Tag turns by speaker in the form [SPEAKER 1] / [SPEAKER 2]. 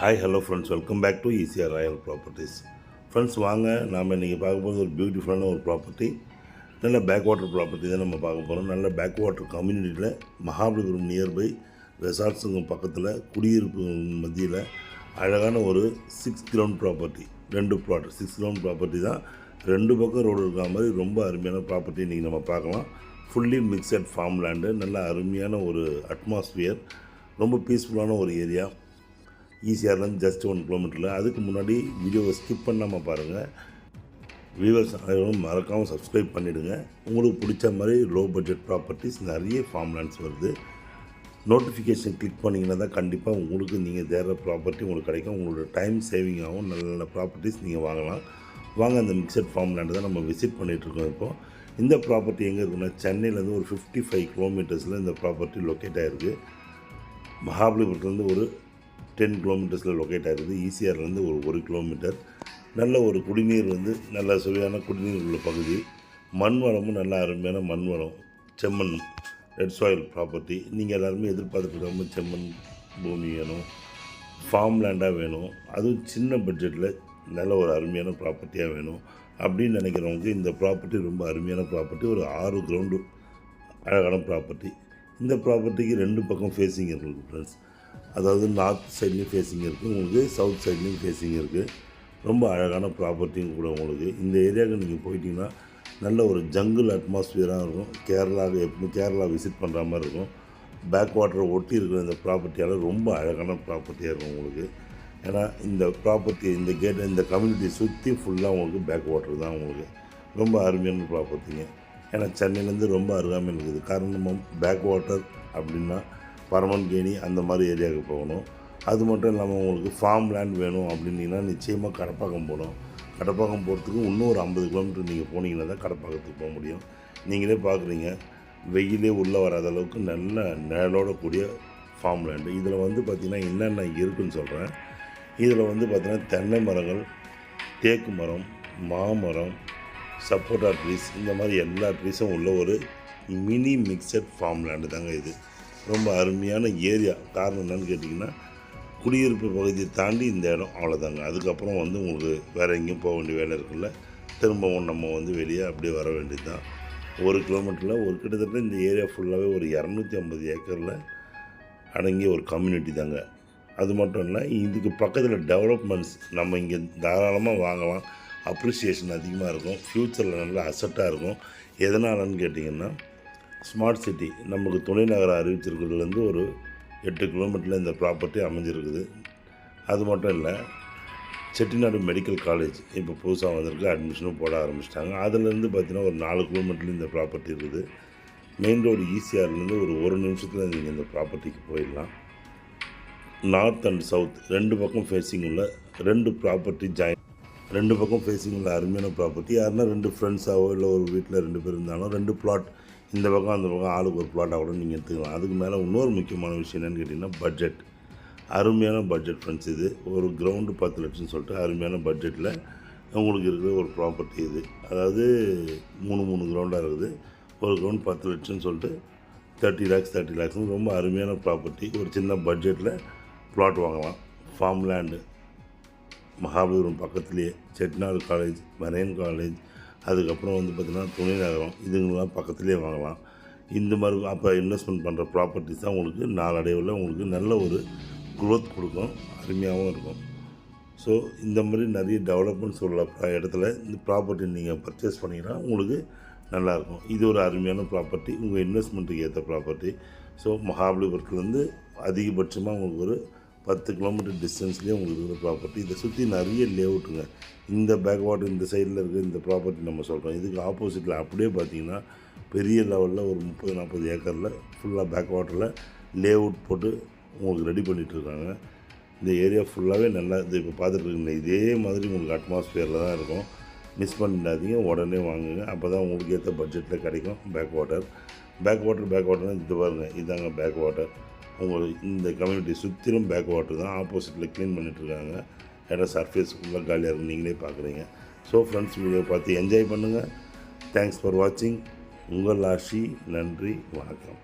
[SPEAKER 1] Hi hello friends, welcome back to ECR royal properties. Friends வாங்க, நாம் இன்றைக்கி பார்க்கும்போது ஒரு பியூட்டிஃபுல்லான ஒரு ப்ராப்பர்ட்டி, நல்ல பேக் வாட்டர் ப்ராப்பர்ட்டி தான் நம்ம பார்க்க போகிறோம். நல்ல பேக் வாட்டர் கம்யூனிட்டியில் மகாபலிபுரம் நியர்பை ரெசார்ட்ஸுங்க பக்கத்தில் குடியிருப்பு மத்தியில் அழகான ஒரு 6 ground property, 2 plot 6 ground property தான். 2 பக்கம் ரோடு இருக்கிற மாதிரி ரொம்ப அருமையான ப்ராப்பர்ட்டி இன்றைக்கி நம்ம பார்க்கலாம். ஃபுல்லி மிக்சட் ஃபார்ம் லேண்டு, நல்ல அருமையான ஒரு அட்மாஸ்பியர், ரொம்ப பீஸ்ஃபுல்லான ஒரு ஏரியா. ஈசிஆர்லேருந்து ஜஸ்ட் 1 கிலோமீட்டரில். அதுக்கு முன்னாடி வீடியோவை ஸ்கிப் பண்ணாமல் பாருங்கள். வியூவர்ஸ் அனைவரும் மறக்காமல் சப்ஸ்கிரைப் பண்ணிவிடுங்க. உங்களுக்கு பிடிச்ச மாதிரி லோ பட்ஜெட் ப்ராப்பர்ட்டிஸ் நிறைய ஃபார்ம் லேண்ட்ஸ் வருது. நோட்டிஃபிகேஷன் கிளிக் பண்ணிங்கன்னா தான் கண்டிப்பாக உங்களுக்கு நீங்கள் தேடுற ப்ராப்பர்ட்டி உங்களுக்கு கிடைக்கும். உங்களோட டைம் சேவிங் ஆகும். நல்ல நல்ல ப்ராப்பர்ட்டிஸ் நீங்கள் வாங்கலாம். வாங்க, அந்த மிக்சட் ஃபார்ம் லேண்டு தான் நம்ம விசிட் பண்ணிகிட்ருக்கோம். இப்போது இந்த ப்ராப்பர்ட்டி எங்கே இருக்குன்னா, சென்னையிலேருந்து ஒரு 55 கிலோமீட்டர்ஸில் இந்த ப்ராப்பர்ட்டி லொக்கேட் ஆகிருக்கு. மகாபலிபுரத்துலேருந்து ஒரு 10 கிலோமீட்டர்ஸில் லொக்கேட் ஆகிருக்குது. ஈசிஆர்லேருந்து ஒரு 1 கிலோமீட்டர். நல்ல ஒரு குடிநீர் நல்ல சுவையான குடிநீர் உள்ள பகுதி. மண் வளமும் நல்ல அருமையான மண் வளம், செம்மண், ரெட் சாயில் ப்ராப்பர்ட்டி. நீங்கள் எல்லாருமே எதிர்பார்த்துட்டு செம்மண் பூமி வேணும், ஃபார்ம் லேண்டாக வேணும், அதுவும் சின்ன பட்ஜெட்டில் நல்ல ஒரு அருமையான ப்ராப்பர்ட்டியாக வேணும் அப்படின்னு நினைக்கிறவங்களுக்கு இந்த ப்ராப்பர்ட்டி ரொம்ப அருமையான ப்ராப்பர்ட்டி. ஒரு 6 கிரவுண்டு அழகான ப்ராப்பர்ட்டி. இந்த ப்ராப்பர்ட்டிக்கு 2 பக்கம் ஃபேஸிங் இருக்குது ஃப்ரெண்ட்ஸ். அதாவது நார்த் சைட்லேயும் ஃபேஸிங் இருக்குது, உங்களுக்கு சவுத் சைட்லேயும் ஃபேஸிங் இருக்குது. ரொம்ப அழகான ப்ராப்பர்ட்டியும் கூட. உங்களுக்கு இந்த ஏரியாவுக்கு நீங்கள் போயிட்டீங்கன்னா நல்ல ஒரு ஜங்கிள் அட்மாஸ்பியராக இருக்கும். கேரளா விசிட் பண்ணுற மாதிரி இருக்கும். பேக் வாட்டரை ஒட்டி இருக்கிற இந்த ப்ராப்பர்ட்டியால் ரொம்ப அழகான ப்ராப்பர்ட்டியாக இருக்கும் உங்களுக்கு. ஏன்னா இந்த ப்ராப்பர்ட்டி, இந்த கேட், இந்த கம்யூனிட்டி சுற்றி ஃபுல்லாக உங்களுக்கு பேக் வாட்டர் தான் உங்களுக்கு. ரொம்ப அருமையான ப்ராப்பர்ட்டிங்க. ஏன்னா சென்னையிலேருந்து ரொம்ப அருகாமல் இருக்குது. காரணம் பேக் வாட்டர் அப்படின்னா பரமன்கேணி அந்த மாதிரி ஏரியாவுக்கு போகணும். அது மட்டும் இல்லாமல் உங்களுக்கு ஃபார்ம் லேண்ட் வேணும் அப்படின்னீங்கன்னா நிச்சயமாக கடப்பாக்கம் போகணும். கடப்பாக்கம் போகிறதுக்கு இன்னும் ஒரு 50 கிலோமீட்டர் நீங்கள் போனீங்கன்னா தான் கடப்பாக்கத்துக்கு போக முடியும். நீங்களே பார்க்குறீங்க, வெயிலே உள்ளே வராத அளவுக்கு நல்ல நிழலோட கூடிய ஃபார்ம் லேண்டு. இதில் பார்த்திங்கன்னா என்னென்ன இருக்குதுன்னு சொல்கிறேன். இதில் பார்த்திங்கன்னா தென்னை மரங்கள், தேக்கு மரம், மாமரம், சப்போட்டா ட்ரீஸ், இந்த மாதிரி எல்லா ட்ரீஸும் உள்ள ஒரு மினி மிக்சட் ஃபார்ம் லேண்டு தாங்க இது. ரொம்ப அருமையான ஏரியா. காரணம் என்னென்னு கேட்டிங்கன்னா, குடியிருப்பு பகுதியை தாண்டி இந்த இடம், அவ்வளோதாங்க. அதுக்கப்புறம் உங்களுக்கு வேறு எங்கேயும் போக வேண்டிய வேலை இருக்குல்ல. திரும்பவும் நம்ம வெளியே அப்படியே வர வேண்டியது தான். 1 கிலோமீட்டரில் கிட்டத்தட்ட இந்த ஏரியா ஃபுல்லாகவே ஒரு 250 ஏக்கரில் அடங்கிய ஒரு கம்யூனிட்டி தாங்க. அது மட்டும் இல்லை, இதுக்கு பக்கத்தில் டெவலப்மெண்ட்ஸ் நம்ம இங்கே தாராளமாக வாங்கலாம். அப்ரிசியேஷன் அதிகமாக இருக்கும். ஃப்யூச்சரில் நல்ல அசட்டாக இருக்கும். எதனாலன்னு கேட்டிங்கன்னா, ஸ்மார்ட் சிட்டி நமக்கு துணை நகரம் அறிவிச்சிருக்கிறதுலேருந்து ஒரு 8 கிலோமீட்டரில் இந்த ப்ராப்பர்ட்டி அமைஞ்சிருக்குது. அது மட்டும் இல்லை, செட்டிநாடு மெடிக்கல் காலேஜ் இப்போ புதுசாக வந்திருக்கு, அட்மிஷனும் போட ஆரம்பிச்சிட்டாங்க. அதுலேருந்து பார்த்திங்கன்னா ஒரு 4 கிலோமீட்டரில் இந்த ப்ராப்பர்ட்டி இருக்குது. மெயின் ரோடு ஈசிஆர்லேருந்து ஒரு நிமிஷத்தில் நீங்கள் இந்த ப்ராப்பர்ட்டிக்கு போயிடலாம். நார்த் அண்ட் சவுத் 2 பக்கம் ஃபேஸிங் உள்ள 2 ப்ராப்பர்ட்டி 2 பக்கம் ஃபேஸிங் உள்ள அருமையான ப்ராப்பர்ட்டி. யாருன்னா 2 ஃப்ரெண்ட்ஸாவோ இல்லை ஒரு வீட்டில் 2 பேர் இருந்தாலும் 2 பிளாட், இந்த பக்கம் அந்த பக்கம் ஆளுக்கு ஒரு பிளாட்டாக கூட நீங்கள் எடுத்துக்கலாம். அதுக்கு மேலே இன்னொரு முக்கியமான விஷயம் என்னென்னு கேட்டிங்கன்னா, பட்ஜெட். அருமையான பட்ஜெட் ஃப்ரெண்ட்ஸ். இது ஒரு கிரவுண்டு 10 லட்சம்னு சொல்லிட்டு அருமையான பட்ஜெட்டில் உங்களுக்கு இருக்கிற ஒரு ப்ராப்பர்ட்டி இது. அதாவது 3 கிரவுண்டாக இருக்குது. ஒரு கிரவுண்ட் 10 லட்சம்னு சொல்லிட்டு 30 லேக்ஸ்னு ரொம்ப அருமையான ப்ராப்பர்ட்டி. ஒரு சின்ன பட்ஜெட்டில் பிளாட் வாங்கலாம். ஃபார்ம் லேண்டு, மகாபலிபுரம் பக்கத்துலேயே செட்டிநாடு காலேஜ், மரைன் காலேஜ், அதுக்கப்புறம் பார்த்திங்கன்னா துணை நகரம், இதுங்கெல்லாம் பக்கத்துலேயே வாங்கலாம். இந்த மாதிரி அப்போ இன்வெஸ்ட்மெண்ட் பண்ணுற ப்ராப்பர்ட்டிஸ் தான் உங்களுக்கு நாளடைவில் உங்களுக்கு நல்ல ஒரு க்ரோத் கொடுக்கும், அருமையாகவும் இருக்கும். ஸோ இந்த மாதிரி நிறைய டெவலப்மெண்ட்ஸ் உள்ள இடத்துல இந்த ப்ராப்பர்ட்டி நீங்கள் பர்ச்சேஸ் பண்ணிங்கன்னா உங்களுக்கு நல்லாயிருக்கும். இது ஒரு அருமையான ப்ராப்பர்ட்டி, உங்கள் இன்வெஸ்ட்மெண்ட்டுக்கு ஏற்ற ப்ராப்பர்ட்டி. ஸோ மகாபலிபுரத்துலேருந்து அதிகபட்சமாக உங்களுக்கு ஒரு 10 கிலோமீட்டர் டிஸ்டன்ஸ்லேயே உங்களுக்கு இருக்கிற ப்ராப்பர்ட்டி. இதை சுற்றி நிறைய லேஅவுட்டுங்க. இந்த பேக் வாட்டர் இந்த சைடில் இருக்கிற இந்த ப்ராப்பர்ட்டி நம்ம சொல்கிறோம். இதுக்கு ஆப்போசிட்டில் அப்படியே பார்த்திங்கன்னா பெரிய லெவலில் ஒரு 30-40 ஏக்கரில் ஃபுல்லாக பேக் வாட்டரில் லேஅவுட் போட்டு உங்களுக்கு ரெடி பண்ணிகிட்ருக்காங்க. இந்த ஏரியா ஃபுல்லாகவே நல்லா இது இப்போ பார்த்துட்ருக்கீங்க. இதே மாதிரி உங்களுக்கு அட்மாஸ்பியரில் தான் இருக்கும். மிஸ் பண்ணிடாதீங்க, உடனே வாங்குங்க. அப்போ தான் உங்களுக்கு ஏற்ற பட்ஜெட்டில் கிடைக்கும். பேக் வாட்டர்னால் இது பாருங்கள், இதாங்க பேக் வாட்டர். உங்களுக்கு இந்த கம்யூனிட்டி சுற்றிலும் பேக் வாட்டர் தான். ஆப்போசிட்டில் க்ளீன் பண்ணிகிட்ருக்காங்க. இடம் சர்ஃபேஸ் ஃபுல்லாக காலியாக இருக்கும், நீங்களே பார்க்குறீங்க. ஸோ ஃப்ரெண்ட்ஸ், வீடியோ பார்த்து என்ஜாய் பண்ணுங்கள். தேங்க்ஸ் ஃபார் வாட்சிங். உங்கள் ஆஷி. நன்றி, வணக்கம்.